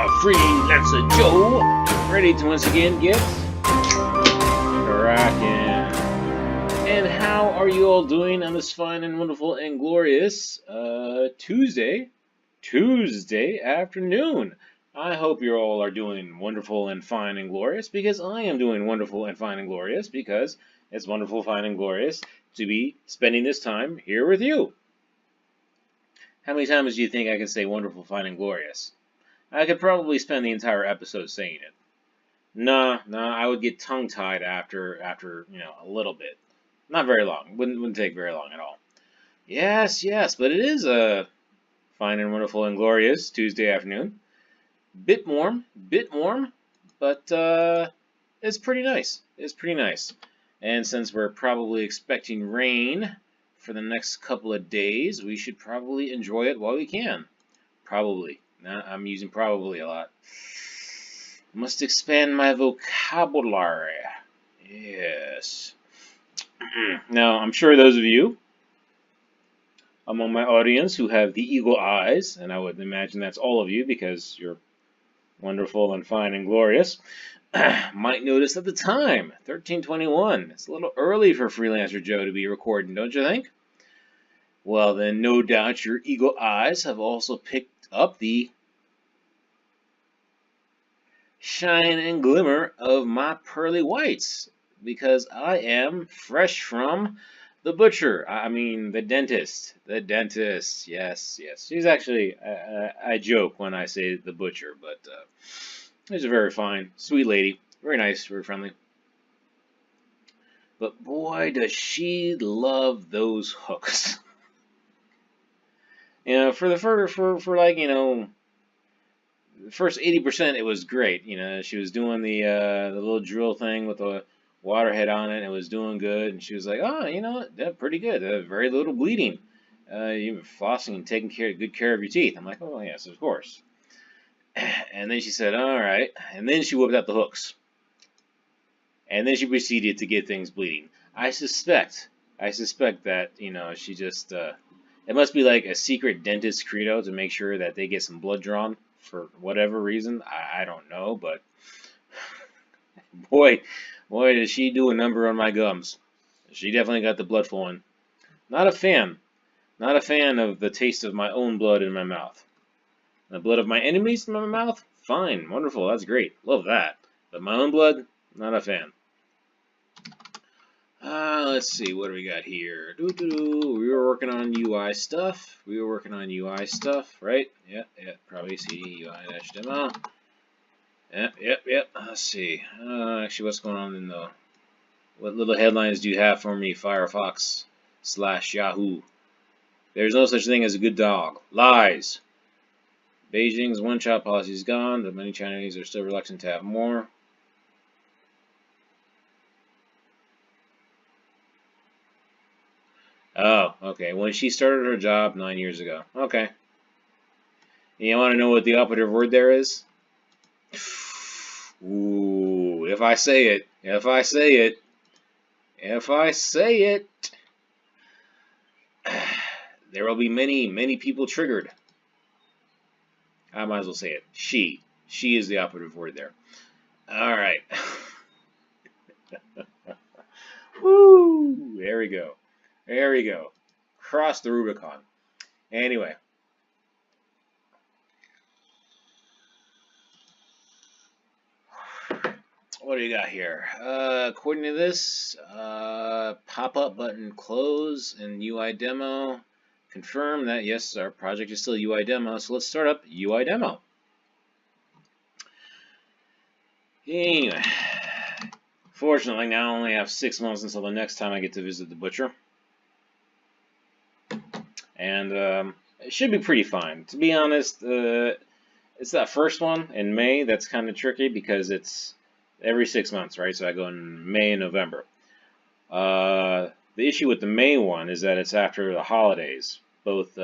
Freelancer Joe, ready to once again get cracking. And how are you all doing on this fine and wonderful and glorious Tuesday afternoon? I hope you all are doing wonderful and fine and glorious, because I am doing wonderful and fine and glorious, because it's wonderful, fine, and glorious to be spending this time here with you. How many times do you think I can say wonderful, fine, and glorious? I could probably spend the entire episode saying it. Nah, I would get tongue-tied after a little bit. Not very long. Wouldn't take very long at all. Yes, but it is a fine and wonderful and glorious Tuesday afternoon. Bit warm, but it's pretty nice. It's pretty nice. And since we're probably expecting rain for the next couple of days, we should probably enjoy it while we can. Probably. I'm using probably a lot. Must expand my vocabulary. Yes. Now, I'm sure those of you among my audience who have the eagle eyes, and I would imagine that's all of you because you're wonderful and fine and glorious, might notice at the time, 13:21. It's a little early for Freelancer Joe to be recording, don't you think? Well, then no doubt your eagle eyes have also picked up the shine and glimmer of my pearly whites, because I am fresh from the butcher. I mean, the dentist. The dentist. Yes. She's actually, I joke when I say the butcher, but she's a very fine, sweet lady. Very nice, very friendly. But boy, does she love those hooks. For the first 80%, it was great. She was doing the little drill thing with the water head on it. It was doing good, and she was like, "Oh, you know what? That's pretty good. Very little bleeding. You're flossing and taking good care of your teeth." I'm like, "Oh yes, of course." And then she said, "All right," and then she whipped out the hooks, and then she proceeded to get things bleeding. I suspect that she just it must be like a secret dentist credo to make sure that they get some blood drawn for whatever reason. I don't know, but boy, did she do a number on my gums. She definitely got the blood flowing. Not a fan of the taste of my own blood in my mouth. The blood of my enemies in my mouth? Fine, wonderful, that's great. Love that. But my own blood? Not a fan. Let's see, what do we got here? We were working on UI stuff. Right? Yeah, probably CD, UI-demo. Yep. Let's see. Actually, what's going on what little headlines do you have for me, Firefox/Yahoo? There's no such thing as a good dog. Lies. Beijing's one-child policy is gone, but many Chinese are still reluctant to have more. Oh, okay. When she started her job 9 years ago. Okay. You want to know what the operative word there is? Ooh, if I say it, there will be many people triggered. I might as well say it. She is the operative word there. All right. Woo! There we go. Cross the Rubicon. Anyway. What do you got here? According to this, pop-up button close in UI demo. Confirm that, yes, our project is still UI demo. So let's start up UI demo. Anyway. Fortunately, now I only have 6 months until the next time I get to visit the butcher. And it should be pretty fine. To be honest, it's that first one in May that's kind of tricky because it's every 6 months, right? So I go in May and November. The issue with the May one is that it's after the holidays, both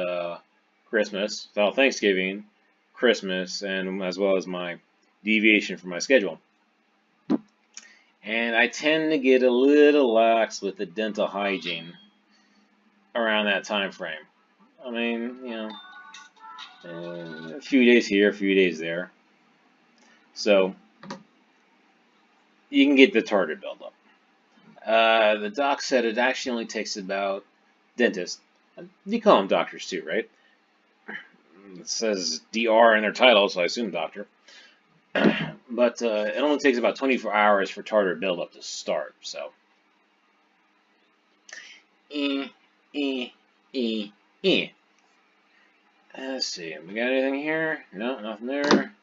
Christmas, Thanksgiving, Christmas, and as well as my deviation from my schedule. And I tend to get a little lax with the dental hygiene around that time frame. I mean, a few days here, a few days there. So you can get the tartar buildup. The doc said it actually only takes about dentist. You call them doctors too, right? It says DR in their title, so I assume doctor. But it only takes about 24 hours for tartar buildup to start. So, eh, eh, eh, eh. Let's see. We got anything here? No, nothing there.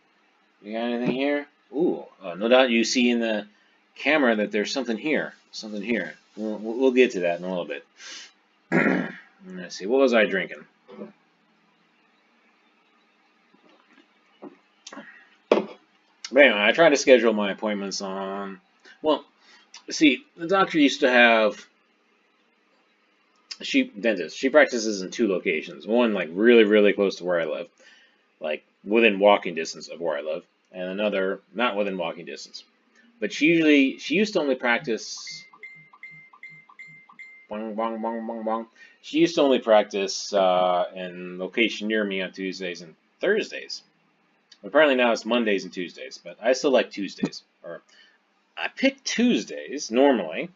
We got anything here? Ooh, no doubt you see in the camera that there's something here. Something here. We'll get to that in a little bit. Let's see. What was I drinking? But anyway, I try to schedule my appointments on. Well, see, the doctor used to have. Dentist. She practices in 2 locations. One like really, really close to where I live, like within walking distance of where I live, and another not within walking distance. But she used to only practice. Bong, bong, bong, bong, bong. She used to only practice in location near me on Tuesdays and Thursdays. Apparently now it's Mondays and Tuesdays, but I still like Tuesdays. Or I picked Tuesdays normally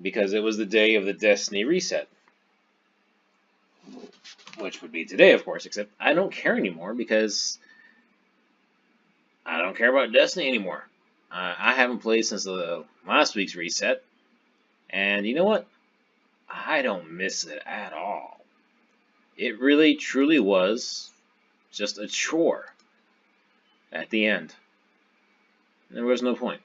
because it was the day of the Destiny reset. Which would be today, of course, except I don't care anymore because I don't care about Destiny anymore. I haven't played since the last week's reset, and you know what? I don't miss it at all. It really, truly was just a chore at the end. There was no point.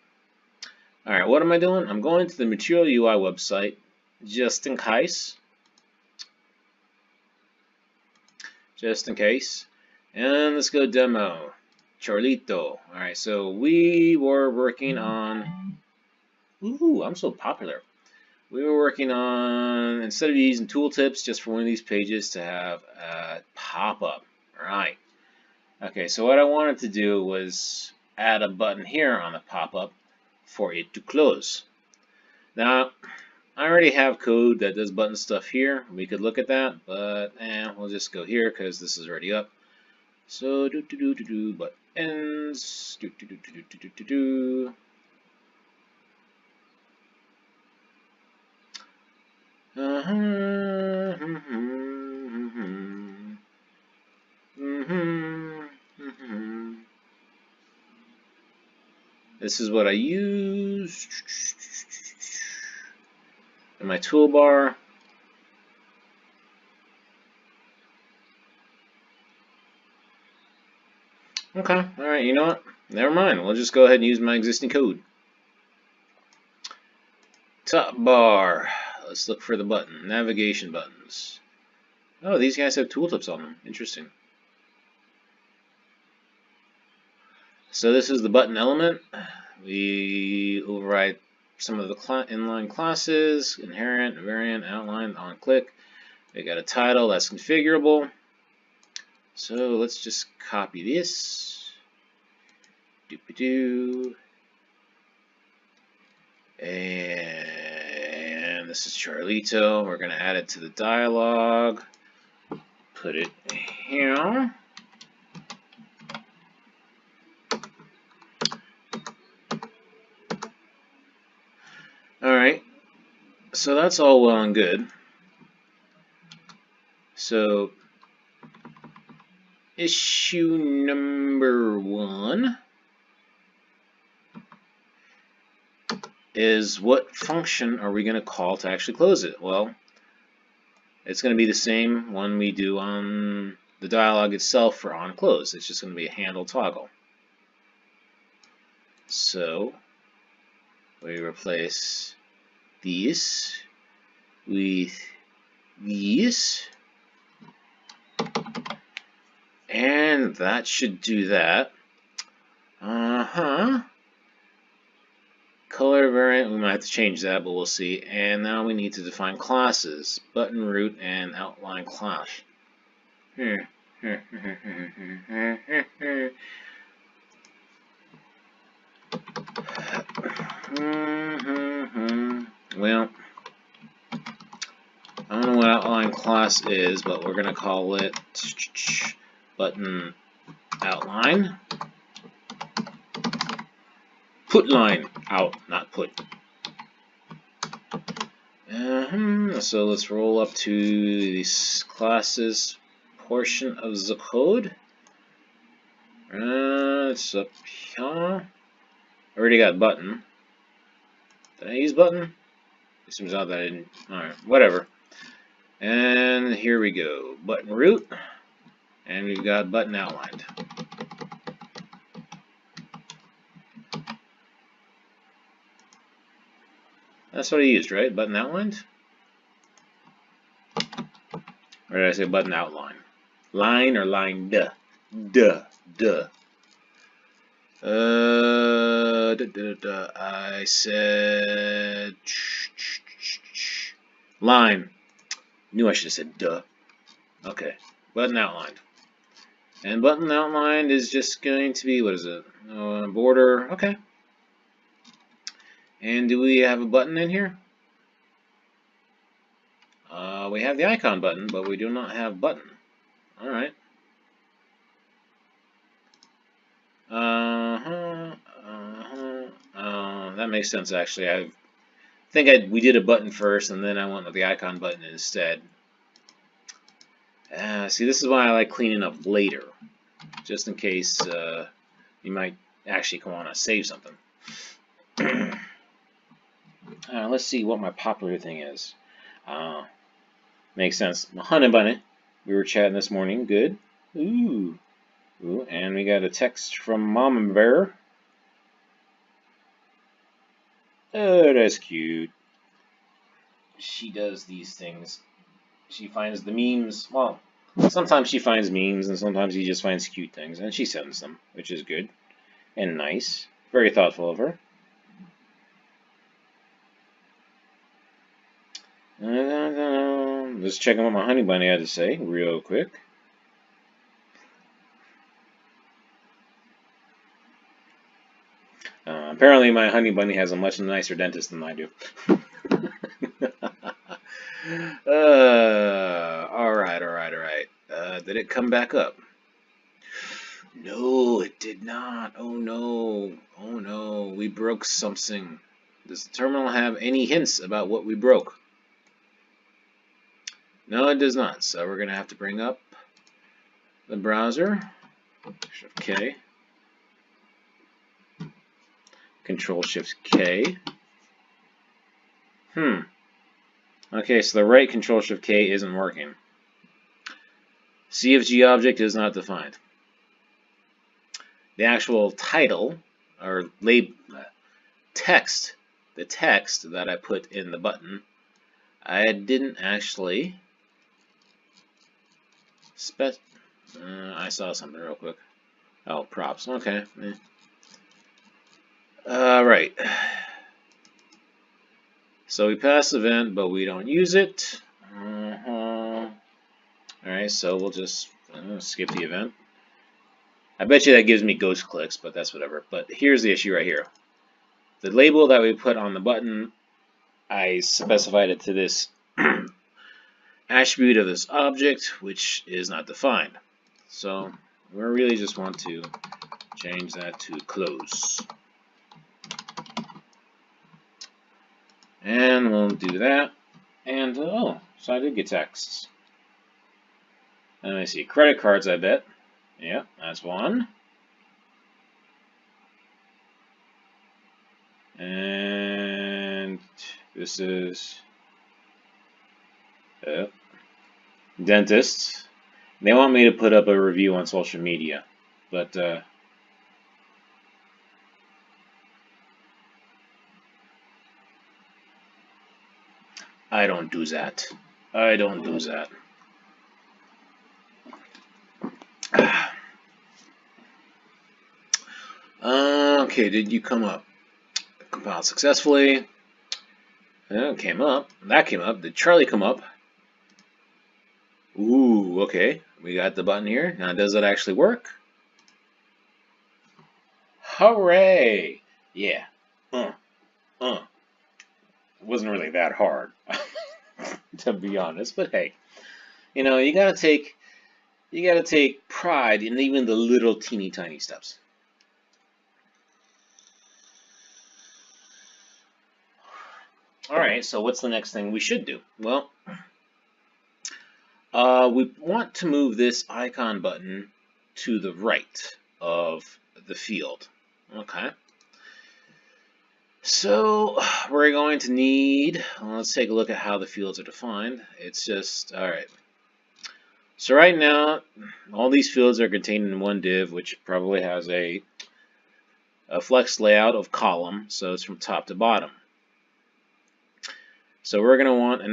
Alright, what am I doing? I'm going to the Material UI website, just in case. Just in case. And let's go demo. Charlito. Alright, so we were working on... Ooh, I'm so popular. We were working on, instead of using tooltips just for one of these pages, to have a pop-up. Alright. Okay, so what I wanted to do was add a button here on the pop-up for it to close. Now, I already have code that does button stuff here. We could look at that, but we'll just go here because this is already up. So buttons. This is what I use in my toolbar. Okay, alright, you know what? Never mind. We'll just go ahead and use my existing code. Top bar. Let's look for the button. Navigation buttons. Oh, these guys have tooltips on them. Interesting. So this is the button element. We override some of the inline classes, inherent, variant, outline, on click. We got a title that's configurable. So let's just copy this. Doop-a-doo. And this is Charlito. We're going to add it to the dialog. Put it here. Alright, so that's all well and good. So, issue number 1 is what function are we going to call to actually close it? Well, it's going to be the same one we do on the dialog itself for onClose. It's just going to be a handle toggle. So, we replace these with these, and that should do that. Color variant, we might have to change that, but we'll see. And now we need to define classes, button root and outline class. Well, I don't know what outline class is, but we're going to call it button outline. Put line out, not put. So let's roll up to this classes portion of the code. It's up here. Already got button. Did I use button? It seems odd that I didn't. Alright, whatever. And here we go. Button root. And we've got button outlined. That's what I used, right? Button outlined? Or did I say button outline? Line or line duh? Duh. I said line. Knew I should have said duh. Okay. Button outlined. And button outlined is just going to be, what is it? Border. Okay. And do we have a button in here? We have the icon button, but we do not have button. Alright. That makes sense, actually. I think we did a button first, and then I went with the icon button instead. See, this is why I like cleaning up later, just in case you might actually want to save something. Let's see what my popular thing is. Makes sense. My honey bunny. We were chatting this morning. Good. Ooh, and we got a text from Mama Bear. Oh, that's cute. She does these things. She finds the memes. Well, sometimes she finds memes, and sometimes she just finds cute things, and she sends them, which is good and nice. Very thoughtful of her. Just checking what my honey bunny had to say real quick. Apparently my honey bunny has a much nicer dentist than I do. Alright. Did it come back up? No, it did not. Oh no, we broke something. Does the terminal have any hints about what we broke? No, it does not. So we're going to have to bring up the browser. Shift K. Control Shift K. Okay, so the right Control Shift K isn't working. CFG object is not defined. The actual title or text, the text that I put in the button, I didn't actually I saw something real quick. Oh, props. Okay. Right. So we pass the event, but we don't use it. Alright, so we'll just skip the event. I bet you that gives me ghost clicks, but that's whatever. But here's the issue right here. The label that we put on the button, I specified it to this attribute of this object, which is not defined. So we really just want to change that to close. And we'll do that. And, oh, so I did get texts. Let me see. Credit cards, I bet. Yeah, that's one. And this is dentists. They want me to put up a review on social media, but I don't do that. I don't do that. Okay, did you come up? Compiled successfully. It came up. That came up. Did Charlie come up? Ooh, okay. We got the button here. Now, does it actually work? Hooray! Yeah. It wasn't really that hard, to be honest. But hey, you know, you gotta take pride in even the little teeny tiny steps. Alright, so what's the next thing we should do? Well, we want to move this icon button to the right of the field. Okay. So we're going to need, let's take a look at how the fields are defined. It's just, alright. So right now, all these fields are contained in one div, which probably has a flex layout of column, so it's from top to bottom. So we're going to want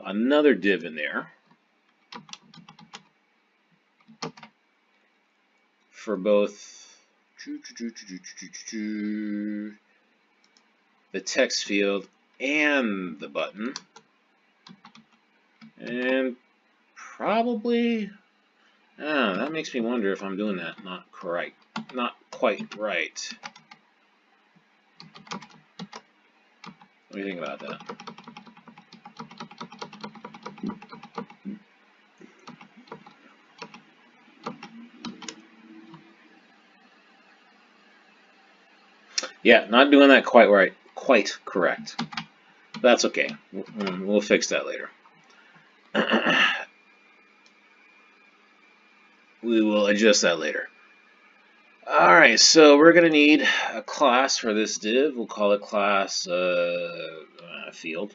another div in there for both the text field and the button, and probably, that makes me wonder if I'm doing that not quite right. What do you think about that? Yeah, not doing that quite right. Quite correct. That's okay. We'll fix that later. We will adjust that later. Alright, so we're going to need a class for this div. We'll call it class field.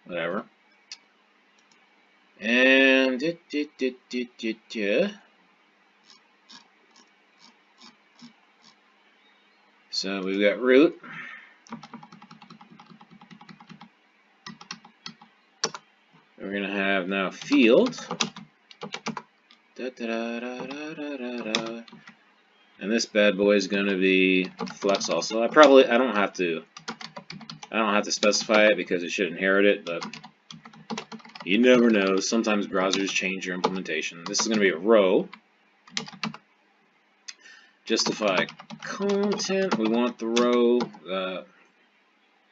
Whatever. And so we've got root. We're going to have now field. And this bad boy is going to be flex also. I don't have to specify it because it should inherit it, but you never know. Sometimes browsers change your implementation. This is going to be a row. Justify content. We want the row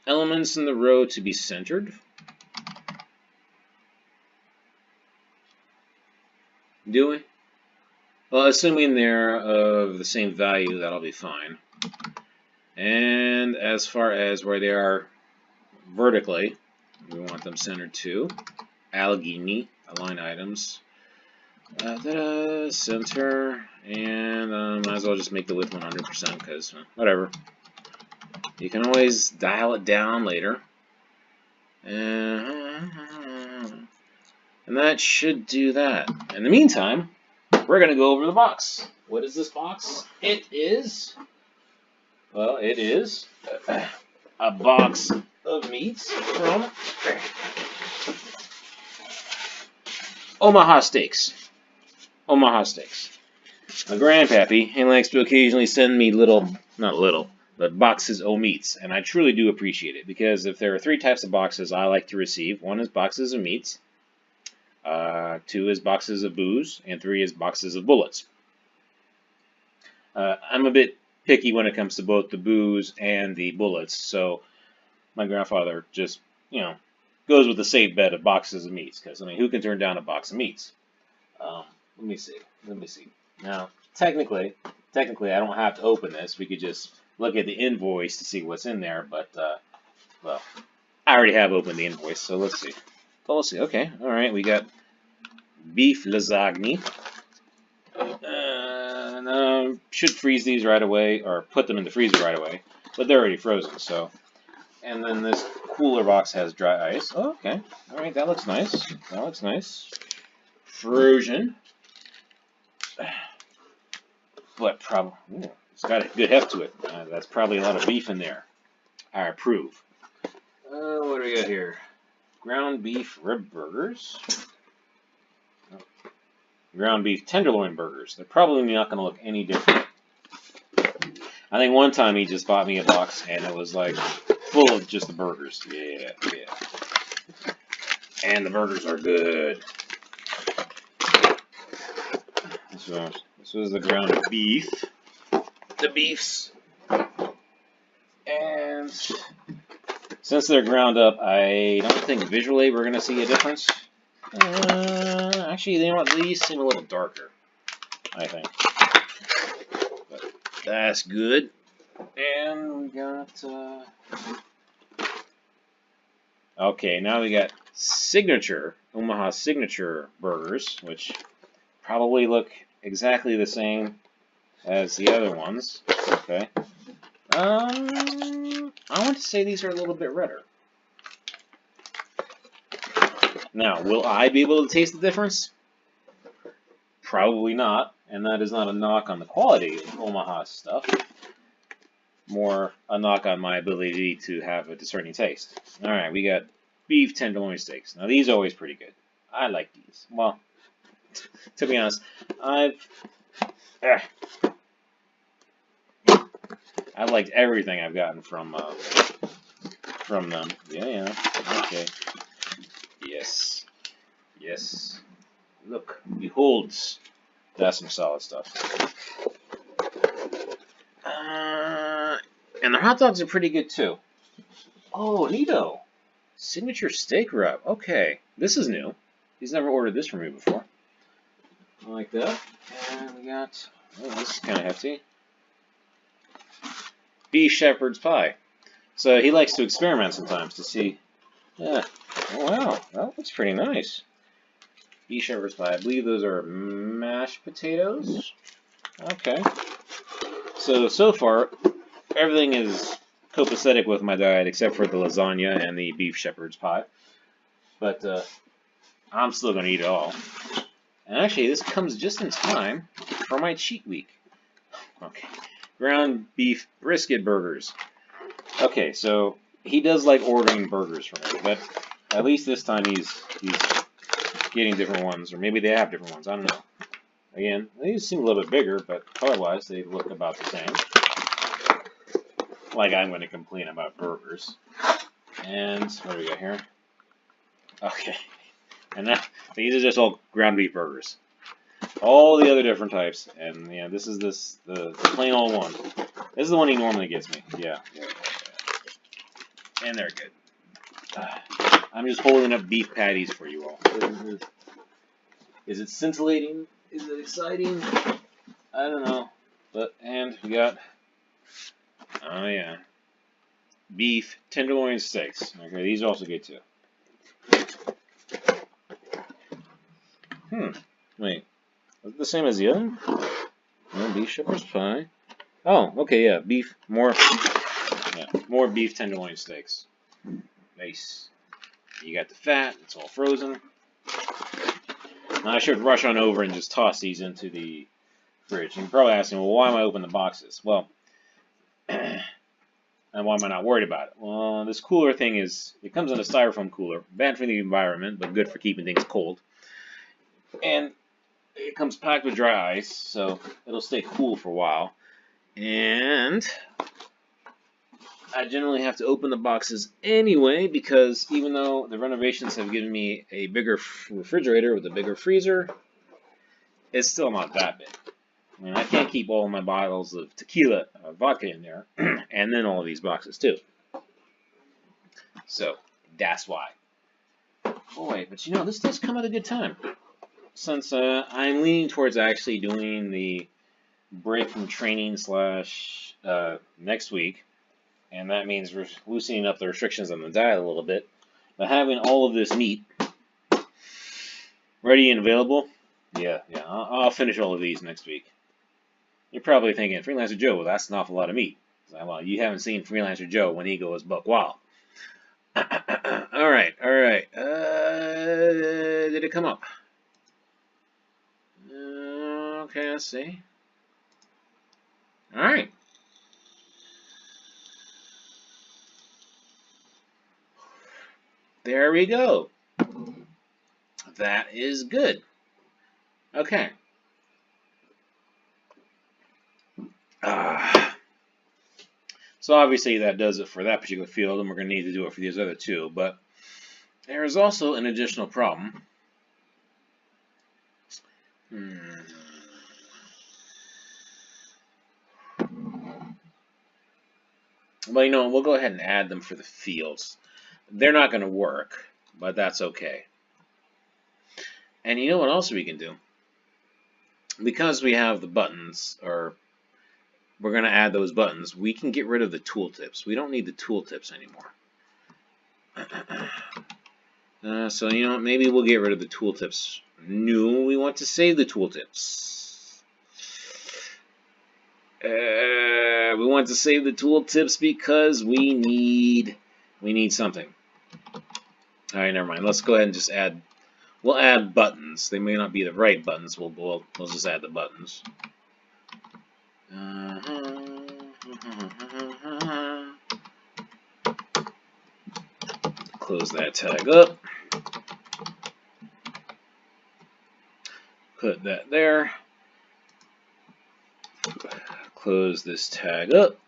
elements in the row to be centered. Do we? Well, assuming they're of the same value, that'll be fine. And as far as where they are vertically, we want them centered too. Allegheny, align items. Center, and might as well just make the width 100% because whatever. You can always dial it down later. And that should do that. In the meantime, we're going to go over the box. What is this box? It is a box of meats from Omaha Steaks. Omaha Steaks. My grandpappy, he likes to occasionally send me but boxes of meats, and I truly do appreciate it, because if there are 3 types of boxes I like to receive, 1 is boxes of meats, 2 is boxes of booze, and 3 is boxes of bullets. I'm a bit picky when it comes to both the booze and the bullets, so my grandfather just, goes with the safe bet of boxes of meats, because, who can turn down a box of meats? Let me see. Now, technically, I don't have to open this. We could just look at the invoice to see what's in there, but, well, I already have opened the invoice, so let's see. Okay, alright, we got beef lasagna. Should freeze these right away, or put them in the freezer right away, but they're already frozen, so. And then this cooler box has dry ice. Oh, okay, alright, that looks nice. Frozen. But probably, it's got a good heft to it. That's probably a lot of beef in there. I approve. What do we got here? Ground beef rib burgers. Ground beef tenderloin burgers. They're probably not going to look any different. I think one time he just bought me a box and it was like full of just the burgers. Yeah. And the burgers are good. This was the ground beef. The beefs. And since they're ground up, I don't think visually we're going to see a difference. Actually, you know what? These seem a little darker, I think. But that's good. And we got Okay, now we got signature, Omaha signature burgers, which probably look exactly the same as the other ones. Okay. I want to say these are a little bit redder. Now, will I be able to taste the difference? Probably not, and that is not a knock on the quality of Omaha stuff. More a knock on my ability to have a discerning taste. Alright, we got beef tenderloin steaks. Now, these are always pretty good. I like these. Well, to be honest, I've liked everything I've gotten from them. Yeah, okay. Yes. Yes. Look, behold, that's some solid stuff. And the hot dogs are pretty good too. Oh, neato. Signature steak rub. Okay, this is new. He's never ordered this from me before. I like that. And we got, oh, this is kind of hefty. Beef shepherd's pie. So he likes to experiment sometimes to see. Yeah. Oh, wow, that looks pretty nice. Beef shepherd's pie. I believe those are mashed potatoes. Okay. So far, everything is copacetic with my diet except for the lasagna and the beef shepherd's pie. But I'm still going to eat it all. And actually, this comes just in time for my cheat week. Okay. Ground beef brisket burgers. Okay, so he does like ordering burgers from me, but at least this time he's getting different ones, or maybe they have different ones. I don't know. Again, these seem a little bit bigger, but color-wise, they look about the same. Like I'm going to complain about burgers. And what do we got here? Okay. And now, these are just all ground beef burgers. All the other different types. And yeah, this is the plain old one. This is the one he normally gets me. Yeah. And they're good. I'm just holding up beef patties for you all. Is it scintillating? Is it exciting? I don't know. But, and we got, oh yeah, beef tenderloin steaks. Okay, these are also good too. Wait, is it the same as the other one? No, beef shepherd's pie. Oh, okay, yeah, beef, more beef tenderloin steaks. Nice. You got the fat, it's all frozen. Now I should rush on over and just toss these into the fridge. You're probably asking, well, why am I opening the boxes? Well, and why am I not worried about it? Well, this cooler thing it comes in a styrofoam cooler. Bad for the environment, but good for keeping things cold. And it comes packed with dry ice, so it'll stay cool for a while. And I generally have to open the boxes anyway, because even though the renovations have given me a bigger refrigerator with a bigger freezer, it's still not that big. I mean, I can't keep all my bottles of tequila, vodka in there, and then all of these boxes too. So, that's why. Boy, but you know, this does come at a good time. Since I'm leaning towards actually doing the break from training / next week, and that means we're loosening up the restrictions on the diet a little bit, but having all of this meat ready and available, yeah, I'll finish all of these next week. You're probably thinking, Freelancer Joe, well, that's an awful lot of meat. Well, you haven't seen Freelancer Joe when he goes buck wild. Alright. Did it come up? Okay, let's see. Alright. There we go. That is good. Okay. So obviously that does it for that particular field, and we're going to need to do it for these other two. But there is also an additional problem. Well, you know, we'll go ahead and add them for the fields. They're not going to work, but that's okay. And you know what else we can do? Because we have the buttons, or we're going to add those buttons, we can get rid of the tooltips. We don't need the tooltips anymore. So you know what, maybe we'll get rid of the tooltips. No, we want to save the tooltips. We want to save the tooltips because we need something. Alright, never mind. Let's go ahead and just add. We'll add buttons. They may not be the right buttons. We'll just add the buttons. Close that tag up. Put that there. Close this tag up.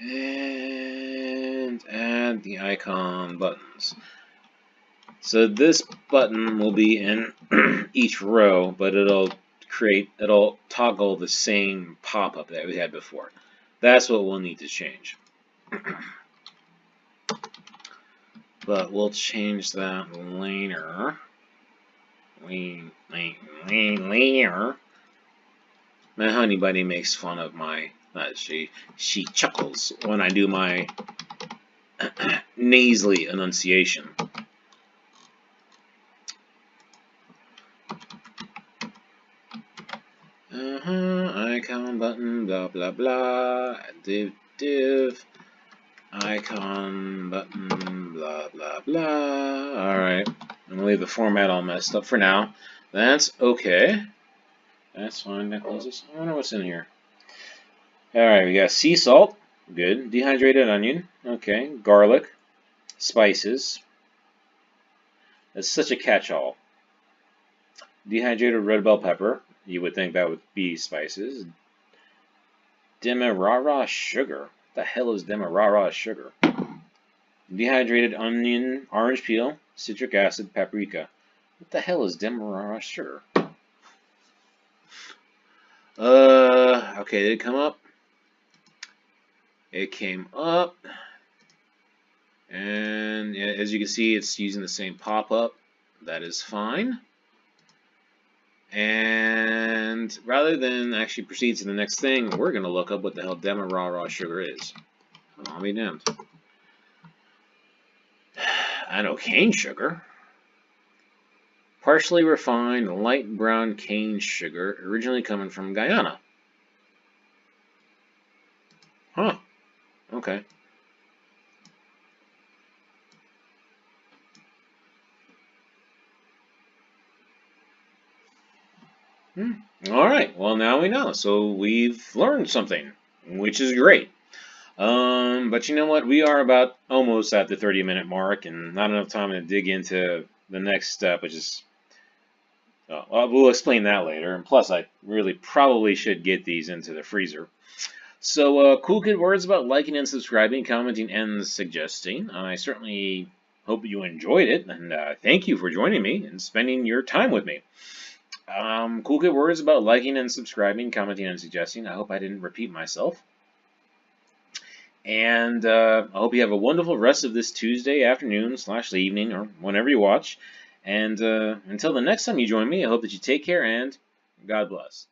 And add the icon buttons. So this button will be in each row, but it'll toggle the same pop-up that we had before. That's what we'll need to change. But we'll change that later. Later. My honey bunny makes fun of my. She chuckles when I do my nasally enunciation. Icon button, blah blah blah. Div. Icon button, blah blah blah. Alright. I'm gonna leave the format all messed up for now. That's okay. That's fine. Now close this. I wonder what's in here. Alright, we got sea salt. Good. Dehydrated onion. Okay. Garlic. Spices. That's such a catch-all. Dehydrated red bell pepper. You would think that would be spices. Demerara sugar. What the hell is Demerara sugar? Dehydrated onion, orange peel, citric acid, paprika. What the hell is Demerara sugar? Okay, did it come up? It came up. And yeah, as you can see, it's using the same pop-up. That is fine. And rather than actually proceed to the next thing, we're going to look up what the hell Demerara sugar is. I'll be damned. I know cane sugar. Partially refined light brown cane sugar, originally coming from Guyana. Huh. Okay. Alright, well now we know. So we've learned something, which is great. But you know what? We are about almost at the 30-minute mark, and not enough time to dig into the next step, which is... we'll explain that later. And plus, I really probably should get these into the freezer. So, cool kid words about liking and subscribing, commenting, and suggesting. I certainly hope you enjoyed it, and thank you for joining me and spending your time with me. Cool kid words about liking and subscribing, commenting, and suggesting. I hope I didn't repeat myself. And I hope you have a wonderful rest of this Tuesday afternoon / evening, or whenever you watch. And until the next time you join me, I hope that you take care and God bless.